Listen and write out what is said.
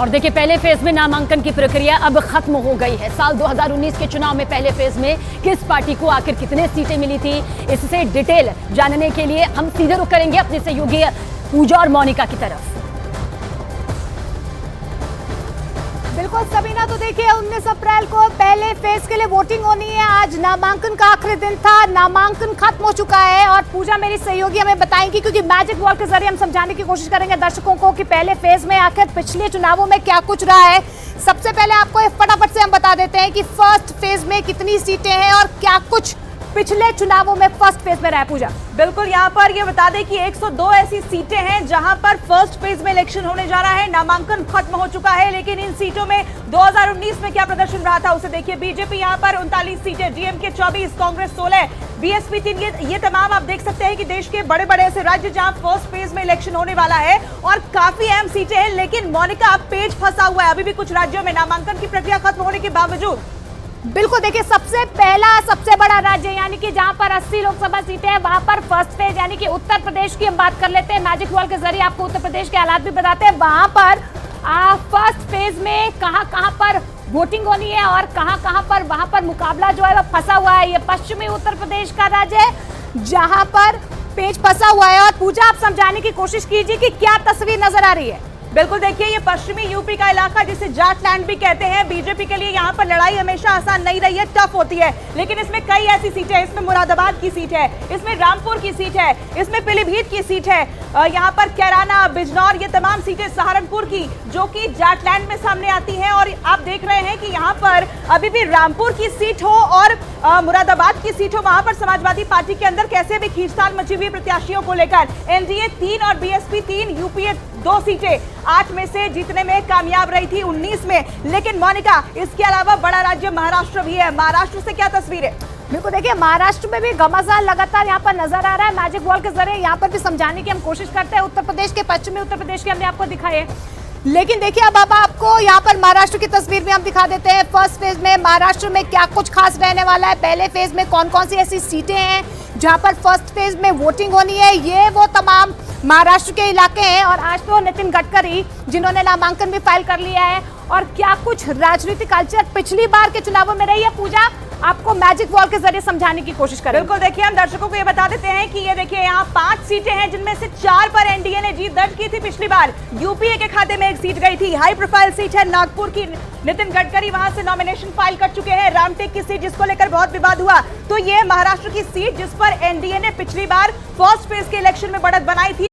और देखिए, पहले फेज में नामांकन की प्रक्रिया अब खत्म हो गई है। साल 2019 के चुनाव में पहले फेज में किस पार्टी को आखिर कितने सीटें मिली थी, इससे डिटेल जानने के लिए हम सीधे रुख करेंगे अपने सहयोगी पूजा और मोनिका की तरफ। बिल्कुल सबीना, तो देखिए 19 अप्रैल को पहले फेज के लिए वोटिंग होनी है। आज नामांकन का आखिरी दिन था, नामांकन खत्म हो चुका है और पूजा मेरी सहयोगी हमें बताएंगी, क्योंकि मैजिक वॉल के जरिए हम समझाने की कोशिश करेंगे दर्शकों को कि पहले फेज में आखिर पिछले चुनावों में क्या कुछ रहा है। सबसे पहले आपको फटाफट से हम बता देते हैं कि फर्स्ट फेज में कितनी सीटें हैं और क्या कुछ पिछले चुनावों में फर्स्ट फेज में रहा। पूजा, बिल्कुल, यहाँ पर ये बता दें कि 102 ऐसी सीटें हैं जहां पर फर्स्ट फेज में इलेक्शन होने जा रहा है। नामांकन खत्म हो चुका है, लेकिन इन सीटों में 2019 में क्या प्रदर्शन रहा था उसे देखिए। बीजेपी यहाँ पर 39 सीटें, डीएमके 24, कांग्रेस 16, बीएसपी 3। ये तमाम आप देख सकते हैं कि देश के बड़े बड़े ऐसे राज्य जहां फर्स्ट फेज में इलेक्शन होने वाला है और काफी अहम सीटें हैं। लेकिन मोनिका, अब पेज फंसा हुआ है अभी भी कुछ राज्यों में नामांकन की प्रक्रिया खत्म होने के बावजूद। बिल्कुल, देखिए सबसे पहला सबसे बड़ा राज्य यानी कि जहां पर 80 लोकसभा सीटें हैं, वहां पर फर्स्ट फेज यानी कि उत्तर प्रदेश की हम बात कर लेते हैं। मैजिक वॉल के जरिए आपको उत्तर प्रदेश के हालात भी बताते हैं। वहां पर फर्स्ट फेज में कहां पर वोटिंग होनी है और कहां पर वहां पर मुकाबला जो है वो फंसा हुआ है। ये पश्चिमी उत्तर प्रदेश का राज्य है जहां पर पेज फंसा हुआ है। और पूजा, आप समझाने की कोशिश कीजिए कि क्या तस्वीर नजर आ रही है। बिल्कुल, देखिए ये पश्चिमी यूपी का इलाका जिसे जाटलैंड भी कहते हैं। बीजेपी के लिए यहाँ पर लड़ाई हमेशा आसान नहीं रही है, टफ होती है। लेकिन इसमें कई ऐसी सीटें हैं, इसमें मुरादाबाद की सीट है, इसमें रामपुर की सीट है, इसमें पीलीभीत की सीट है, यहाँ पर कैराना, बिजनौर, ये तमाम सीटें सहारनपुर की जो कि जाटलैंड में सामने आती हैं। और आप देख रहे हैं कि यहाँ पर अभी भी रामपुर की सीट हो और मुरादाबाद की सीट हो, वहां पर समाजवादी पार्टी के अंदर कैसे भी खींचतान मची हुई प्रत्याशियों को लेकर। एनडीए 3 और बीएसपी 3, यूपीए 2 सीटें 8 में से जीतने में कामयाब रही थी 19 में। लेकिन मोनिका, इसके अलावा बड़ा राज्य महाराष्ट्र भी है। महाराष्ट्र से क्या तस्वीर है? बिल्कुल, देखिए महाराष्ट्र में भी घमासान लगातार यहाँ पर नजर आ रहा है। मैजिक वॉल के जरिए यहाँ पर भी समझाने की हम कोशिश करते हैं। उत्तर प्रदेश के, पश्चिमी उत्तर प्रदेश के हमने आपको दिखाए है, लेकिन देखिए अब आपको यहाँ पर महाराष्ट्र की तस्वीर भी हम दिखा देते हैं। फर्स्ट फेज में महाराष्ट्र में क्या कुछ खास रहने वाला है, पहले फेज में कौन कौन सी ऐसी सीटें हैं जहाँ पर फर्स्ट फेज में वोटिंग होनी है, ये वो तमाम महाराष्ट्र के इलाके हैं। और आज तो नितिन गडकरी जिन्होंने नामांकन भी फाइल कर लिया है। और क्या कुछ राजनीतिक कल्चर पिछली बार के चुनावों में रही है, पूजा आपको मैजिक वॉल के जरिए समझाने की कोशिश करें। बिल्कुल, देखिए हम दर्शकों को ये बता देते हैं कि ये देखिए यहाँ 5 सीटें हैं जिनमें से 4 पर एनडीए ने जीत दर्ज की थी पिछली बार। यूपीए के खाते में एक सीट गई थी। हाई प्रोफाइल सीट है नागपुर की, नितिन गडकरी वहां से नॉमिनेशन फाइल कर चुके हैं। रामटेक की सीट जिसको लेकर बहुत विवाद हुआ, तो ये महाराष्ट्र की सीट जिस पर एनडीए ने पिछली बार फर्स्ट फेज के इलेक्शन में बढ़त बनाई थी।